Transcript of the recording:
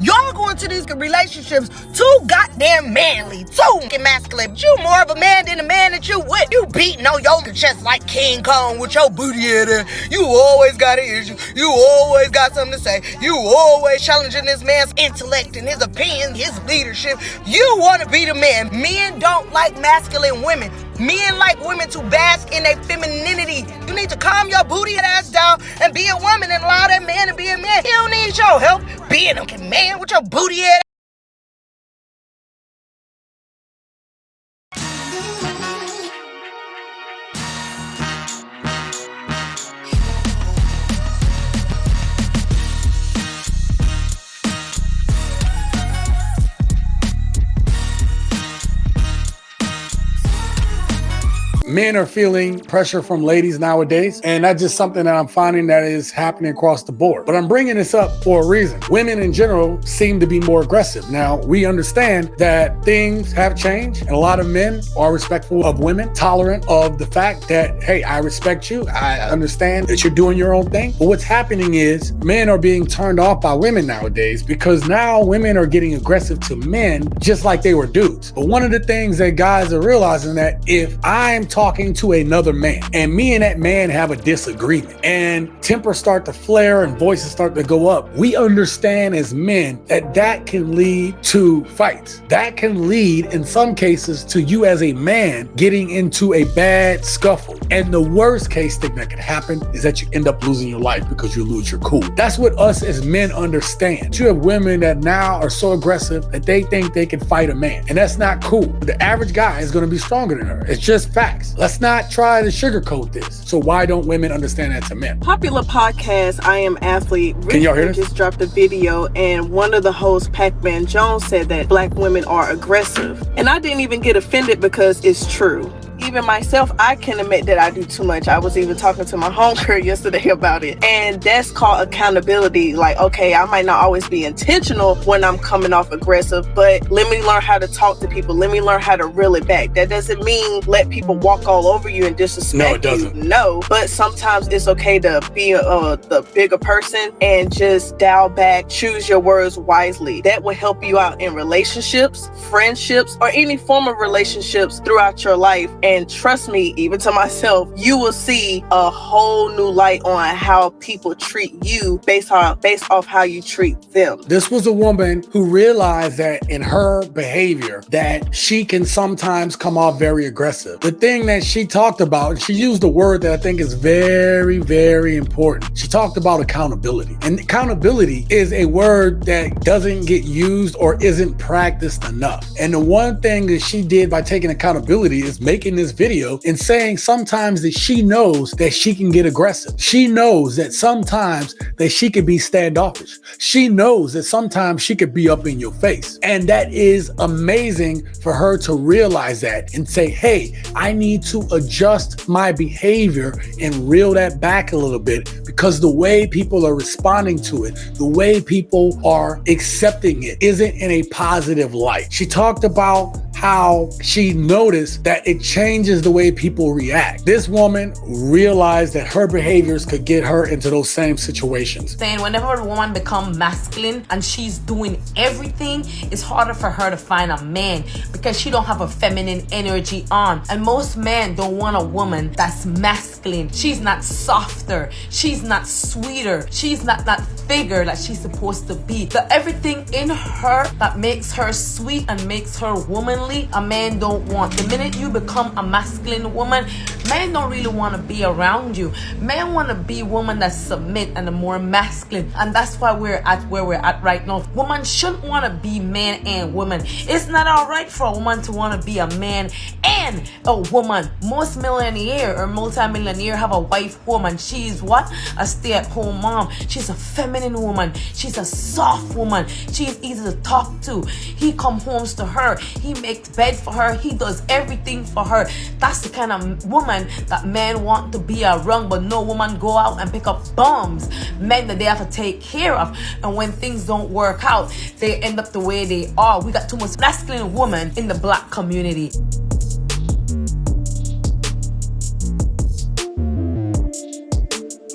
Y'all go into these relationships too goddamn manly, too masculine. But you more of a man than the man that you with. You beating on your chest like King Kong with your booty head in. You always got an issue. You always got something to say. You always challenging this man's intellect and his opinion, his leadership. You want to be the man. Men don't like masculine women. Men like women to bask in their femininity. You need to calm your booty ass down and be a woman and allow that man to be a man. He don't need your help being a man with your booty head. Men are feeling pressure from ladies nowadays, and that's just something that I'm finding that is happening across the board. But I'm bringing this up for a reason. Women in general seem to be more aggressive. Now, we understand that things have changed, and a lot of men are respectful of women, tolerant of the fact that, hey, I respect you. I understand that you're doing your own thing. But what's happening is men are being turned off by women nowadays because now women are getting aggressive to men just like they were dudes. But one of the things that guys are realizing that if I'm talking to another man and me and that man have a disagreement and tempers start to flare and voices start to go up, we understand as men that that can lead to fights. That can lead in some cases to you as a man getting into a bad scuffle. And the worst case thing that could happen is that you end up losing your life because you lose your cool. That's what us as men understand. You have women that now are so aggressive that they think they can fight a man, and that's not cool. The average guy is going to be stronger than her. It's just facts. Let's not try to sugarcoat this. So why don't women understand that to men? Popular podcast, I Am Athlete. Can y'all hear this? Just dropped a video, and one of the hosts, Pac-Man Jones, said that black women are aggressive. And I didn't even get offended because it's true. Even myself, I can admit that I do too much. I was even talking to my homegirl yesterday about it. And that's called accountability. Like, okay, I might not always be intentional when I'm coming off aggressive, but let me learn how to talk to people. Let me learn how to reel it back. That doesn't mean let people walk all over you and disrespect you. No, it doesn't. No, but sometimes it's okay to be the bigger person and just dial back, choose your words wisely. That will help you out in relationships, friendships, or any form of relationships throughout your life. And trust me, even to myself, you will see a whole new light on how people treat you based off how you treat them. This was a woman who realized that in her behavior that she can sometimes come off very aggressive. The thing that she talked about, and she used a word that I think is very, very important. She talked about accountability. And accountability is a word that doesn't get used or isn't practiced enough. And the one thing that she did by taking accountability is making this video and saying sometimes that she knows that she can get aggressive. She knows that sometimes that she could be standoffish. She knows that sometimes she could be up in your face. And that is amazing for her to realize that and say, hey, I need to adjust my behavior and reel that back a little bit because the way people are responding to it, the way people are accepting it isn't in a positive light. She talked about how she noticed that it changes the way people react. This woman realized that her behaviors could get her into those same situations. Saying whenever a woman becomes masculine and she's doing everything, it's harder for her to find a man because she don't have a feminine energy on. And most men don't want a woman that's masculine. She's not softer. She's not sweeter. She's not that figure that she's supposed to be. The everything in her that makes her sweet and makes her womanly, a man don't want. The minute you become a masculine woman, men don't really want to be around you. Men want to be women that submit and are more masculine. And that's why we're at where we're at right now. Women shouldn't want to be man and woman. It's not all right for a woman to want to be a man and a woman. Most millionaire or multi-millionaire have a wife home and she's what? A stay-at-home mom. She's a feminine woman. She's a soft woman. She's easy to talk to. He come homes to her. He makes bed for her. He does everything for her. That's the kind of woman that men want to be around, but no woman go out and pick up bums. Men that they have to take care of. And when things don't work out, they end up the way they are. We got too much masculine women in the black community.